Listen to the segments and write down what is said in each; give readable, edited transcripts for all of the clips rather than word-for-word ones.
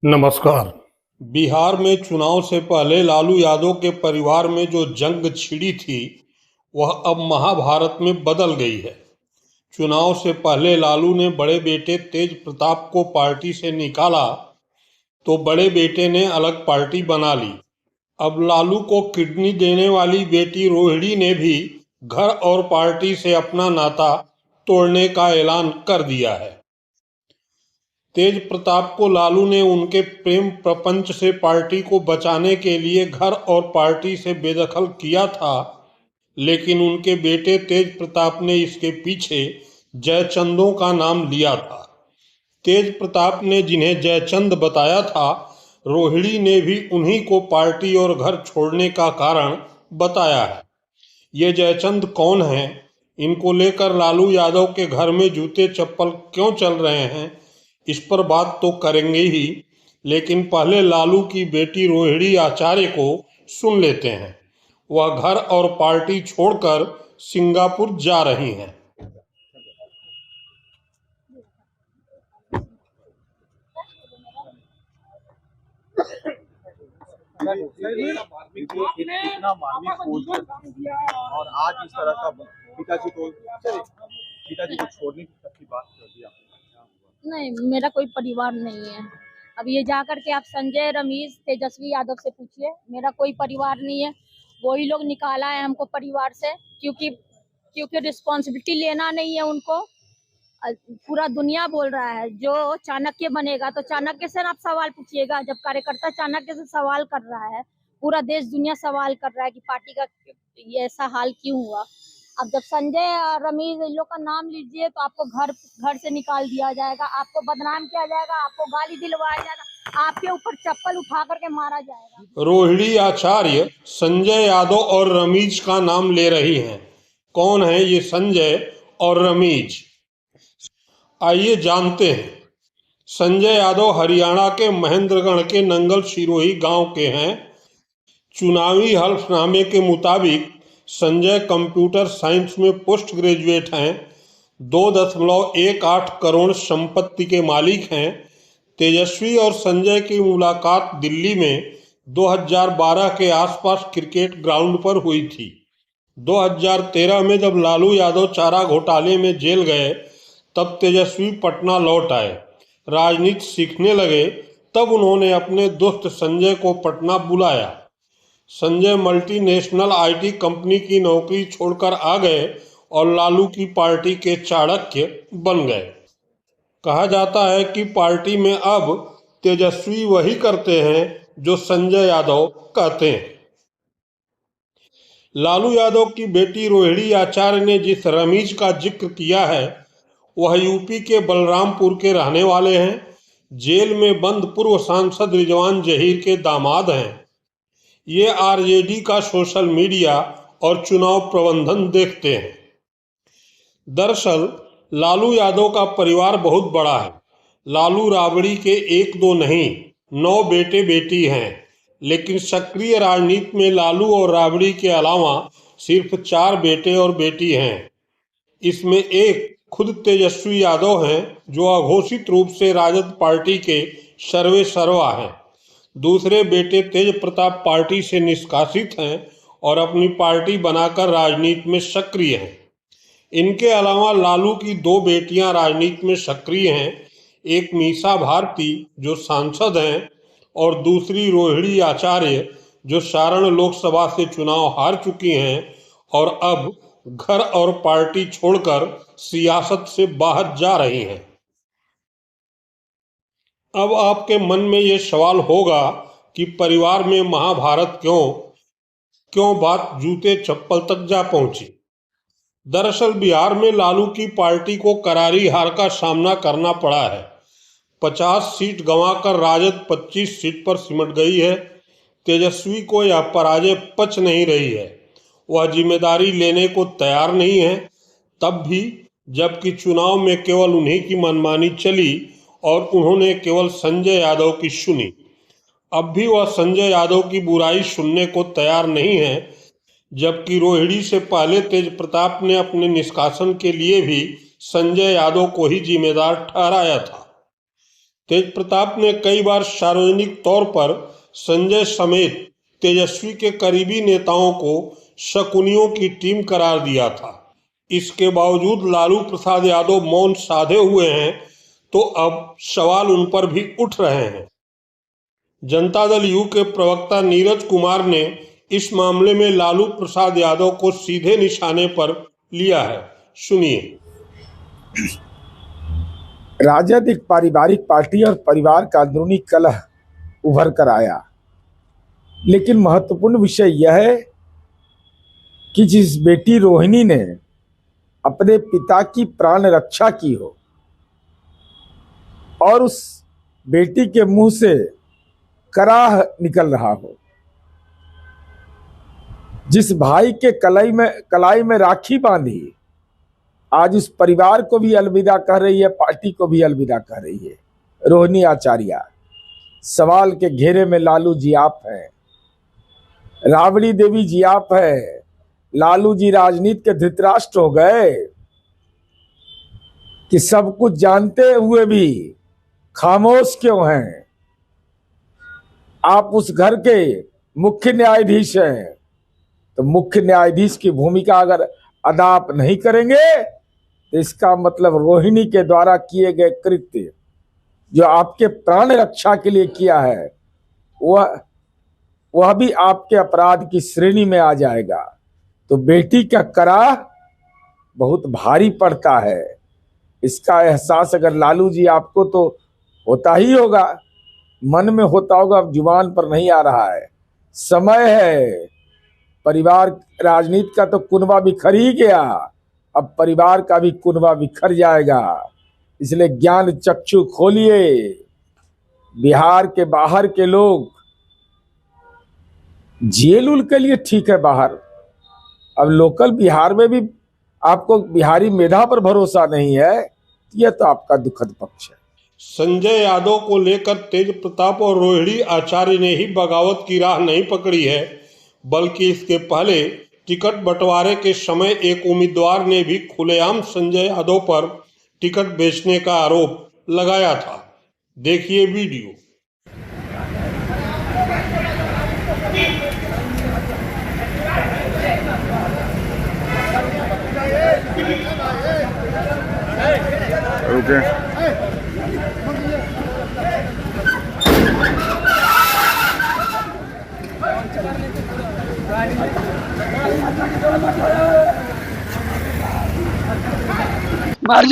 नमस्कार। बिहार में चुनाव से पहले लालू यादव के परिवार में जो जंग छिड़ी थी वह अब महाभारत में बदल गई है। चुनाव से पहले लालू ने बड़े बेटे तेज प्रताप को पार्टी से निकाला तो बड़े बेटे ने अलग पार्टी बना ली। अब लालू को किडनी देने वाली बेटी रोहिणी ने भी घर और पार्टी से अपना नाता तोड़ने का ऐलान कर दिया है। तेज प्रताप को लालू ने उनके प्रेम प्रपंच से पार्टी को बचाने के लिए घर और पार्टी से बेदखल किया था, लेकिन उनके बेटे तेज प्रताप ने इसके पीछे जयचंदों का नाम लिया था। तेज प्रताप ने जिन्हें जयचंद बताया था, रोहिणी ने भी उन्हीं को पार्टी और घर छोड़ने का कारण बताया है। ये जयचंद कौन हैं? इनको लेकर लालू यादव के घर में जूते चप्पल क्यों चल रहे हैं, इस पर बात तो करेंगे ही, लेकिन पहले लालू की बेटी रोहिणी आचार्य को सुन लेते हैं। वह घर और पार्टी छोड़कर सिंगापुर जा रही हैं। इतना मार्मिक पोस्ट और आज इस तरह का पिताजी को छोड़ने तक की बात कर दिया। नहीं, मेरा कोई परिवार नहीं है। अब ये जाकर के आप संजय, रमेश, तेजस्वी यादव से पूछिए, मेरा कोई परिवार नहीं है। वही लोग निकाला है हमको परिवार से, क्योंकि रिस्पॉन्सिबिलिटी लेना नहीं है उनको। पूरा दुनिया बोल रहा है जो चाणक्य बनेगा, तो चाणक्य से आप सवाल पूछिएगा। जब कार्यकर्ता चाणक्य से सवाल कर रहा है, पूरा देश दुनिया सवाल कर रहा है कि पार्टी का ये ऐसा हाल क्यों हुआ। अब जब संजय और रमेश इन लोग का नाम लीजिए तो आपको घर से निकाल दिया जाएगा, आपको बदनाम किया जाएगा, आपको गाली दिलवाया जाएगा, आपके ऊपर चप्पल उठा करके मारा जाएगा। रोहिणी आचार्य संजय यादव और रमेश का नाम ले रही हैं। कौन है ये संजय और रमेश? आइए जानते हैं। संजय यादव हरियाणा के महेंद्रगढ़ के नंगल सिरोही गांव के हैं। चुनावी हलफनामे के मुताबिक संजय कंप्यूटर साइंस में पोस्ट ग्रेजुएट हैं। 2.18 करोड़ संपत्ति के मालिक हैं। तेजस्वी और संजय की मुलाकात दिल्ली में 2012 के आसपास क्रिकेट ग्राउंड पर हुई थी। 2013 में जब लालू यादव चारा घोटाले में जेल गए तब तेजस्वी पटना लौट आए, राजनीति सीखने लगे। तब उन्होंने अपने दोस्त संजय को पटना बुलाया। संजय मल्टीनेशनल आईटी कंपनी की नौकरी छोड़कर आ गए और लालू की पार्टी के चाणक्य बन गए। कहा जाता है कि पार्टी में अब तेजस्वी वही करते हैं जो संजय यादव कहते हैं। लालू यादव की बेटी रोहिणी आचार्य ने जिस रमेश का जिक्र किया है वह यूपी के बलरामपुर के रहने वाले हैं। जेल में बंद पूर्व सांसद रिजवान जहीर के दामाद हैं। ये आरजेडी का सोशल मीडिया और चुनाव प्रबंधन देखते हैं। दरअसल लालू यादव का परिवार बहुत बड़ा है। लालू राबड़ी के 1-2 नहीं, 9 बेटे बेटी हैं, लेकिन सक्रिय राजनीति में लालू और राबड़ी के अलावा सिर्फ 4 बेटे और बेटी हैं। इसमें एक खुद तेजस्वी यादव हैं जो अघोषित रूप से राजद पार्टी के सर्वे सर्वा हैं। दूसरे बेटे तेज प्रताप पार्टी से निष्कासित हैं और अपनी पार्टी बनाकर राजनीति में सक्रिय हैं। इनके अलावा लालू की 2 बेटियां राजनीति में सक्रिय हैं। एक मीसा भारती जो सांसद हैं और दूसरी रोहिणी आचार्य जो सारण लोकसभा से चुनाव हार चुकी हैं और अब घर और पार्टी छोड़कर सियासत से बाहर जा रही हैं। अब आपके मन में ये सवाल होगा कि परिवार में महाभारत क्यों बात जूते चप्पल तक जा पहुंची। दरअसल बिहार में लालू की पार्टी को करारी हार का सामना करना पड़ा है। 50 सीट गंवाकर राजद 25 सीट पर सिमट गई है। तेजस्वी को यह पराजय पच नहीं रही है। वह जिम्मेदारी लेने को तैयार नहीं है। तब भी जबकि चुनाव में केवल उन्हीं की मनमानी चली और उन्होंने केवल संजय यादव की सुनी, अब भी वह संजय यादव की बुराई सुनने को तैयार नहीं है। जबकि रोहिणी से पहले तेज प्रताप ने अपने निष्कासन के लिए भी संजय यादव को ही जिम्मेदार ठहराया था। तेज प्रताप ने कई बार सार्वजनिक तौर पर संजय समेत तेजस्वी के करीबी नेताओं को शकुनियों की टीम करार दिया था। इसके बावजूद लालू प्रसाद यादव मौन साधे हुए हैं, तो अब सवाल उन पर भी उठ रहे हैं। जनता दल यू के प्रवक्ता नीरज कुमार ने इस मामले में लालू प्रसाद यादव को सीधे निशाने पर लिया है। सुनिए। राजद एक पारिवारिक पार्टी और परिवार का अंदरूनी कलह उभर कर आया, लेकिन महत्वपूर्ण विषय यह है कि जिस बेटी रोहिणी ने अपने पिता की प्राण रक्षा की हो और उस बेटी के मुंह से कराह निकल रहा हो, जिस भाई के कलाई में राखी बांधी आज उस परिवार को भी अलविदा कह रही है, पार्टी को भी अलविदा कह रही है, रोहिणी आचार्य। सवाल के घेरे में लालू जी आप हैं, राबड़ी देवी जी आप हैं। लालू जी राजनीति के धृतराष्ट्र हो गए कि सब कुछ जानते हुए भी खामोश क्यों हैं? आप उस घर के मुख्य न्यायाधीश हैं, तो मुख्य न्यायाधीश की भूमिका अगर अदा आप नहीं करेंगे तो इसका मतलब रोहिणी के द्वारा किए गए कृत्य जो आपके प्राण रक्षा के लिए किया है वह भी आपके अपराध की श्रेणी में आ जाएगा। तो बेटी का कराह बहुत भारी पड़ता है। इसका एहसास अगर लालू जी आपको तो होता ही होगा, मन में होता होगा, अब जुबान पर नहीं आ रहा है। समय है, परिवार राजनीति का तो कुनबा बिखर ही गया, अब परिवार का भी कुनबा बिखर जाएगा। इसलिए ज्ञान चक्षु खोलिए। बिहार के बाहर के लोग जेल उल के लिए ठीक है बाहर, अब लोकल बिहार में भी आपको बिहारी मेधा पर भरोसा नहीं है, यह तो आपका दुखद पक्ष है। संजय यादव को लेकर तेज प्रताप और रोहिणी आचार्य ने ही बगावत की राह नहीं पकड़ी है, बल्कि इसके पहले टिकट बंटवारे के समय एक उम्मीदवार ने भी खुलेआम संजय यादव पर टिकट बेचने का आरोप लगाया था। देखिए वीडियो। मर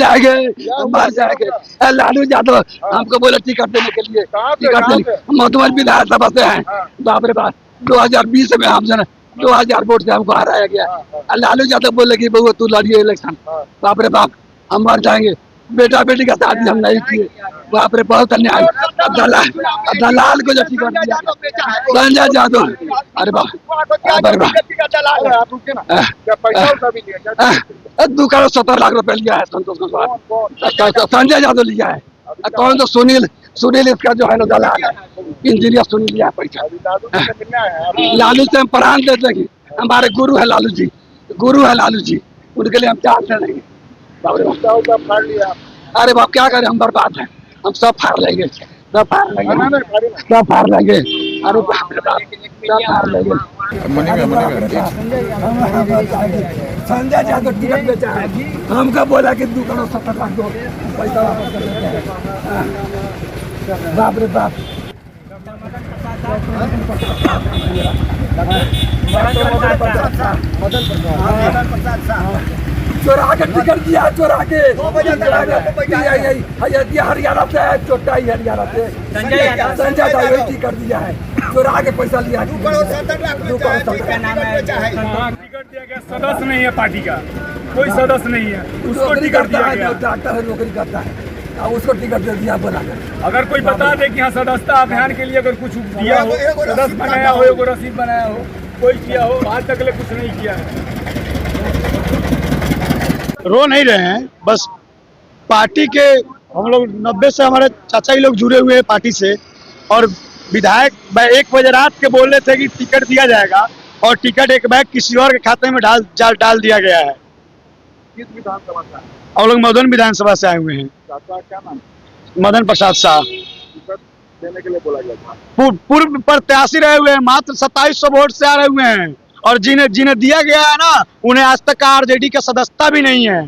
जाएंगे। लालू यादव हमको बोले टिकट देने के लिए, टिकट देने मधुबन विधानसभा से हैं। बाप रे बाप, 2020 में हम 2000 वोट से हमको हराया गया। लालू यादव बोले कि बहू तू लड़िए इलेक्शन। बाप रे बाप, हम मर जाएंगे। बेटा बेटी का शादी हम नहीं किए। बाप रे, बहुत अन्याय। दलाल को जो टिकट दिया संजय यादव, अरे बाप, 2 करोड़ 70 लाख रुपए लिया है संतोष कुशवाहा, संजय यादव लिया है। कौन तो सुनील इसका जो है ना दलाल है, इंजीनियर सुनील लिया पैसा। लालू से हम प्राण दे देंगे। हमारे गुरु है लालू जी, उनके लिए हम जानते नहीं। अरे बाप, क्या करें, हम बर्बाद हैं। हम सब फाड़ लेंगे। अरे बाप रे बाप, सब फाड़ लेंगे। संजय यादव टिकट बेचा है, हमको बोला कि 2 करोड़ 70 लाख दो, पैसा वापस कर देते हैं। बाप रे बाप, चोरा के टिकट दिया, चोरा के हरियाणा से है, चोटा ही हरियाणा से संजय यादव टिकट दिया है, चोरा के पैसा लिया। 2 करोड़ 70 लाख का नाम है। टिकट दिया गया, सदस्य नहीं है पार्टी का, कोई सदस्य नहीं है, उसको टिकट दिया गया। डॉक्टर है, नौकरी करता है, उसको टिकट दे दिया बोला। अगर कोई बता दे कि हाँ सदस्यता अभियान के लिए अगर कुछ दिया हो, सदस्य बनाया हो, एगो रसीद बनाया हो, कोई किया हो, आज तक कुछ नहीं किया है। रो नहीं रहे हैं, बस पार्टी के हम लोग 90 से हमारे चाचा ही लोग जुड़े हुए हैं पार्टी से, और विधायक 1 बजे रात के बोल रहे थे कि टिकट दिया जाएगा, और टिकट एक बैग किसी और के खाते में डाल दिया गया है। किस विधानसभा से? हम लोग मधुबन विधानसभा से आए हुए हैं। चाचा क्या नाम? मदन प्रसाद शाह देने के लिए बोला गया था। पूर्व प्रत्याशी रहे हुए हैं, मात्र 2700 वोट से आ रहे हुए हैं, और जिन्हें जिन्हें दिया गया है ना, उन्हें आज तक आरजेडी का सदस्यता भी नहीं है।